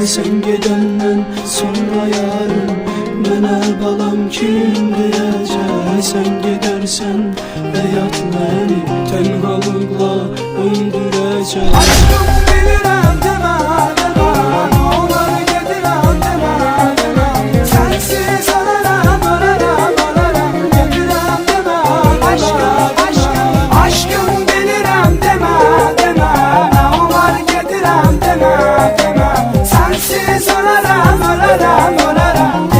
Sen gedenden sonra yarın mənə balam kim deyəcək? Sen gidersen hayat beni tenhalıkla öldürecek. Aşkım bilirəm demə, demə, nə olar gedirəm demə, demə. Sensiz ölərəm, ölərəm, ölərəm, gedirəm demə, aşkım, aşkım. Aşkım bilirəm demə, demə, nə olar gedirəm demə, demə. Sensiz ölərəm, ölərəm, ölərəm.